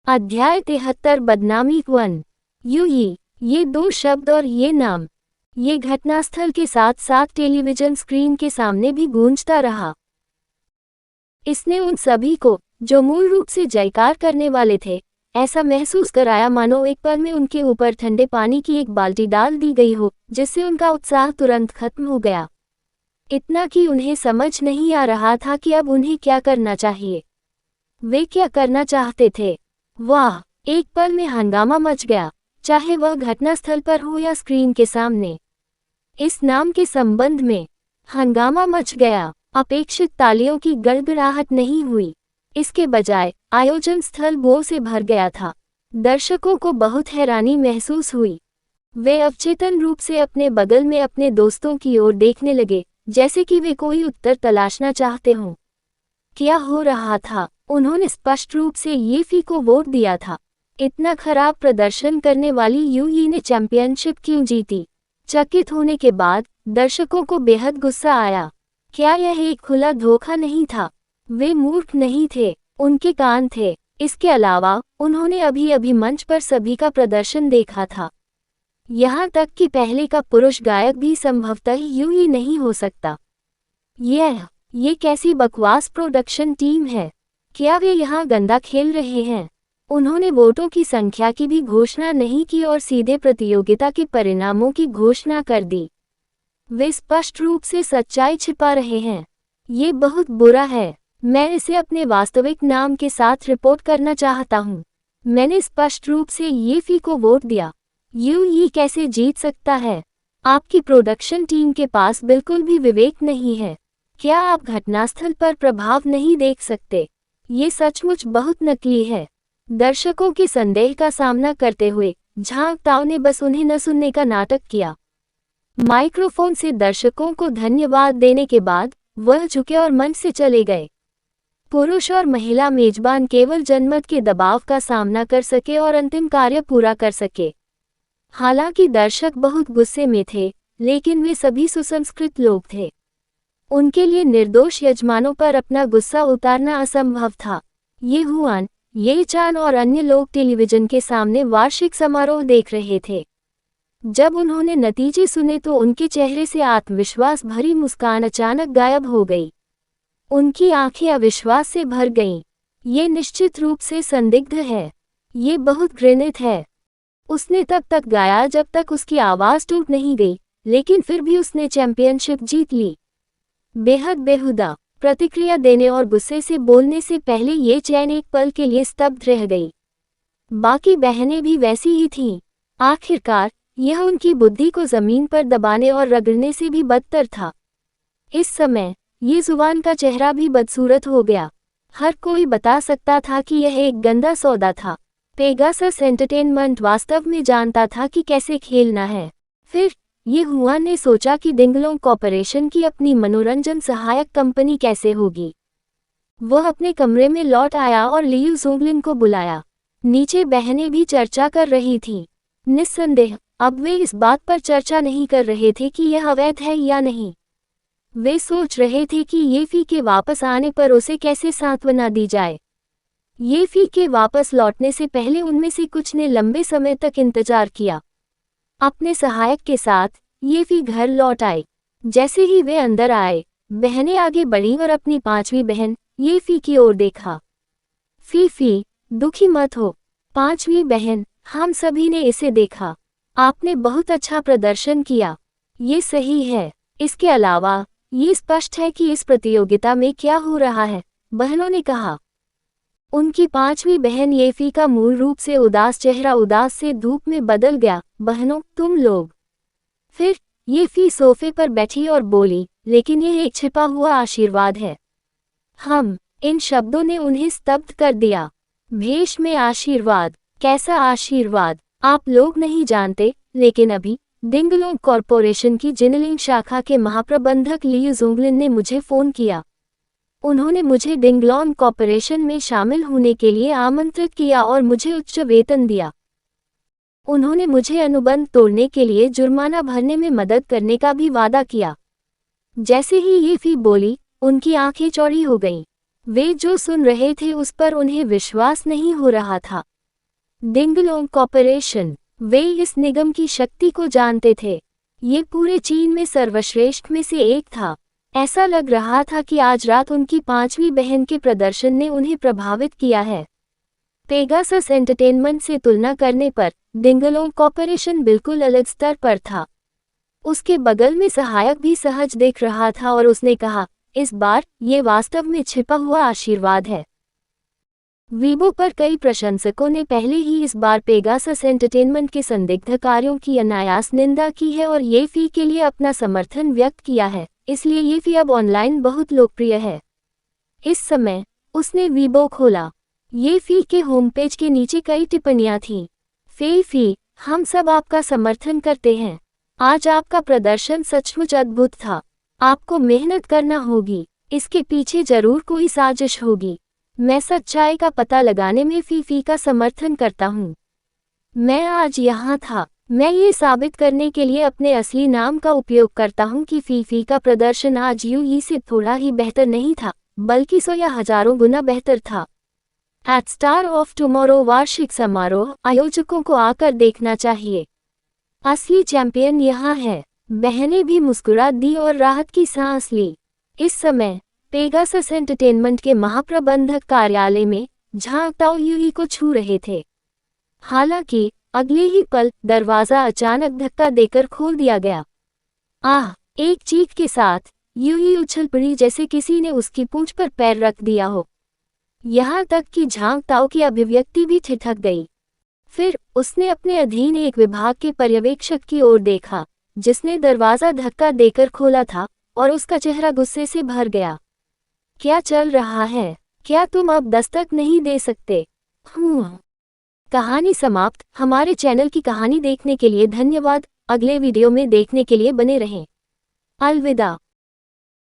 अध्याय 73 बदनामी 1। यूई, ये दो शब्द और ये नाम, ये घटनास्थल के साथ साथ टेलीविजन स्क्रीन के सामने भी गूंजता रहा। इसने उन सभी को, जो मूल रूप से जयकार करने वाले थे, ऐसा महसूस कराया मानो एक पल में उनके ऊपर ठंडे पानी की एक बाल्टी डाल दी गई हो, जिससे उनका उत्साह तुरंत खत्म हो गया। इतना कि उन्हें समझ नहीं आ रहा था कि अब उन्हें क्या करना चाहिए। वे क्या करना चाहते थे? वाह! एक पल में हंगामा मच गया, चाहे वह घटनास्थल पर हो या स्क्रीन के सामने। इस नाम के संबंध में हंगामा मच गया। अपेक्षित तालियों की गड़गड़ाहट नहीं हुई। इसके बजाय आयोजन स्थल गो से भर गया था। दर्शकों को बहुत हैरानी महसूस हुई। वे अवचेतन रूप से अपने बगल में अपने दोस्तों की ओर देखने लगे, जैसे कि वे कोई उत्तर तलाशना चाहते हों। क्या हो रहा था? उन्होंने स्पष्ट रूप से येफी को वोट दिया था। इतना खराब प्रदर्शन करने वाली यूई ने चैंपियनशिप क्यों जीती? चकित होने के बाद दर्शकों को बेहद गुस्सा आया। क्या यह एक खुला धोखा नहीं था? वे मूर्ख नहीं थे, उनके कान थे। इसके अलावा उन्होंने अभी अभी मंच पर सभी का प्रदर्शन देखा था। यहाँ तक कि पहले का पुरुष गायक भी संभवतः यूई नहीं हो सकता। ये कैसी बकवास प्रोडक्शन टीम है? क्या वे यहाँ गंदा खेल रहे हैं? उन्होंने वोटों की संख्या की भी घोषणा नहीं की और सीधे प्रतियोगिता के परिणामों की घोषणा कर दी। वे स्पष्ट रूप से सच्चाई छिपा रहे हैं। ये बहुत बुरा है। मैं इसे अपने वास्तविक नाम के साथ रिपोर्ट करना चाहता हूँ। मैंने स्पष्ट रूप से येफी को वोट दिया। ये कैसे जीत सकता है? आपकी प्रोडक्शन टीम के पास बिल्कुल भी विवेक नहीं है। क्या आप घटनास्थल पर प्रभाव नहीं देख सकते? ये सचमुच बहुत नकली है। दर्शकों के संदेह का सामना करते हुए झांग ताओ ने बस उन्हें न सुनने का नाटक किया। माइक्रोफोन से दर्शकों को धन्यवाद देने के बाद वह झुके और मंच से चले गए। पुरुष और महिला मेजबान केवल जनमत के दबाव का सामना कर सके और अंतिम कार्य पूरा कर सके। हालांकि दर्शक बहुत गुस्से में थे, लेकिन वे सभी सुसंस्कृत लोग थे। उनके लिए निर्दोष यजमानों पर अपना गुस्सा उतारना असंभव था। ये हुआन, ये चान और अन्य लोग टेलीविजन के सामने वार्षिक समारोह देख रहे थे। जब उन्होंने नतीजे सुने तो उनके चेहरे से आत्मविश्वास भरी मुस्कान अचानक गायब हो गई। उनकी आंखें अविश्वास से भर गईं। ये निश्चित रूप से संदिग्ध है। ये बहुत घृणित है। उसने तब तक गाया जब तक उसकी आवाज़ टूट नहीं गई, लेकिन फिर भी उसने चैंपियनशिप जीत ली। बेहद बेहुदा। प्रतिक्रिया देने और गुस्से से बोलने से पहले ये चैन एक पल के लिए स्तब्ध रह गई। बाकी बहनें भी वैसी ही थीं। आखिरकार यह उनकी बुद्धि को जमीन पर दबाने और रगड़ने से भी बदतर था। इस समय ये जुबान का चेहरा भी बदसूरत हो गया। हर कोई बता सकता था कि यह एक गंदा सौदा था। पेगासस एंटरटेनमेंट वास्तव में जानता था कि कैसे खेलना है। फिर ये हुआन ने सोचा कि डिंगलोंग कॉर्पोरेशन की अपनी मनोरंजन सहायक कंपनी कैसे होगी। वह अपने कमरे में लौट आया और लियू जोंगलिन को बुलाया। नीचे बहनें भी चर्चा कर रही थीं। निस्संदेह अब वे इस बात पर चर्चा नहीं कर रहे थे कि यह अवैध है या नहीं। वे सोच रहे थे कि येफी के वापस आने पर उसे कैसे सांत्वना दी जाए। येफी के वापस लौटने से पहले उनमें से कुछ ने लंबे समय तक इंतजार किया। अपने सहायक के साथ येफी घर लौट आए। जैसे ही वे अंदर आए, बहनें आगे बढ़ीं और अपनी पांचवी बहन येफी की ओर देखा। फीफी, दुखी मत हो। पांचवी बहन, हम सभी ने इसे देखा। आपने बहुत अच्छा प्रदर्शन किया। ये सही है। इसके अलावा ये स्पष्ट है कि इस प्रतियोगिता में क्या हो रहा है, बहनों ने कहा। उनकी पांचवी बहन येफी का मूल रूप से उदास चेहरा उदास से धूप में बदल गया। बहनों, तुम लोग। फिर येफी सोफे पर बैठी और बोली, लेकिन यह एक छिपा हुआ आशीर्वाद है। इन शब्दों ने उन्हें स्तब्ध कर दिया। भेष में आशीर्वाद? कैसा आशीर्वाद? आप लोग नहीं जानते, लेकिन अभी डिंगलोंग कॉर्पोरेशन की जिनलिंग शाखा के महाप्रबंधक लियू जोंगलिन ने मुझे फ़ोन किया। उन्होंने मुझे डिंगलोंग कॉर्पोरेशन में शामिल होने के लिए आमंत्रित किया और मुझे उच्च वेतन दिया। उन्होंने मुझे अनुबंध तोड़ने के लिए जुर्माना भरने में मदद करने का भी वादा किया। जैसे ही येफी बोली, उनकी आंखें चौड़ी हो गईं। वे जो सुन रहे थे उस पर उन्हें विश्वास नहीं हो रहा था। डिंगलोंग कॉर्पोरेशन, वे इस निगम की शक्ति को जानते थे। ये पूरे चीन में सर्वश्रेष्ठ में से एक था। ऐसा लग रहा था कि आज रात उनकी 5वीं बहन के प्रदर्शन ने उन्हें प्रभावित किया है। पेगासस एंटरटेनमेंट से तुलना करने पर डिंगलोंग कॉर्पोरेशन बिल्कुल अलग स्तर पर था। उसके बगल में सहायक भी सहज देख रहा था और उसने कहा, इस बार ये वास्तव में छिपा हुआ आशीर्वाद है। वीबो पर कई प्रशंसकों ने पहले ही इस बार पेगासस एंटरटेनमेंट के संदिग्ध कार्यों की अनायास निंदा की है और ये फी के लिए अपना समर्थन व्यक्त किया है, इसलिए ये फी अब ऑनलाइन बहुत लोकप्रिय है। इस समय उसने वीबो खोला। ये फी के होम पेज के नीचे कई टिप्पणियां थीं। फी, हम सब आपका समर्थन करते हैं। आज आपका प्रदर्शन सचमुच अद्भुत था। आपको मेहनत करना होगी। इसके पीछे जरूर कोई साजिश होगी। मैं सच्चाई का पता लगाने में फी का समर्थन करता हूँ। मैं आज यहाँ था। मैं ये साबित करने के लिए अपने असली नाम का उपयोग करता हूँ कि फी का प्रदर्शन आज यूई से थोड़ा ही बेहतर नहीं था, बल्कि 100 या हजारों गुना बेहतर था। एट स्टार ऑफ टुमारो वार्षिक समारोह आयोजकों को आकर देखना चाहिए। असली चैंपियन यहाँ है। बहनें भी मुस्कुरा दी और राहत की सांस ली। इस समय पेगासस एंटरटेनमेंट के महाप्रबंधक कार्यालय में झांग ताओ यूई को छू रहे थे। हालांकि अगले ही पल दरवाजा अचानक धक्का देकर खोल दिया गया। आह! एक चीख के साथ यूई उछल पड़ी जैसे किसी ने उसकी पूंछ पर पैर रख दिया हो। यहाँ तक कि झांग ताओ की अभिव्यक्ति भी ठिठक गई। फिर उसने अपने अधीन एक विभाग के पर्यवेक्षक की ओर देखा, जिसने दरवाजा धक्का देकर खोला था, और उसका चेहरा गुस्से से भर गया। क्या चल रहा है? क्या तुम अब दस्तक नहीं दे सकते? कहानी समाप्त। हमारे चैनल की कहानी देखने के लिए धन्यवाद। अगले वीडियो में देखने के लिए बने रहें। अलविदा।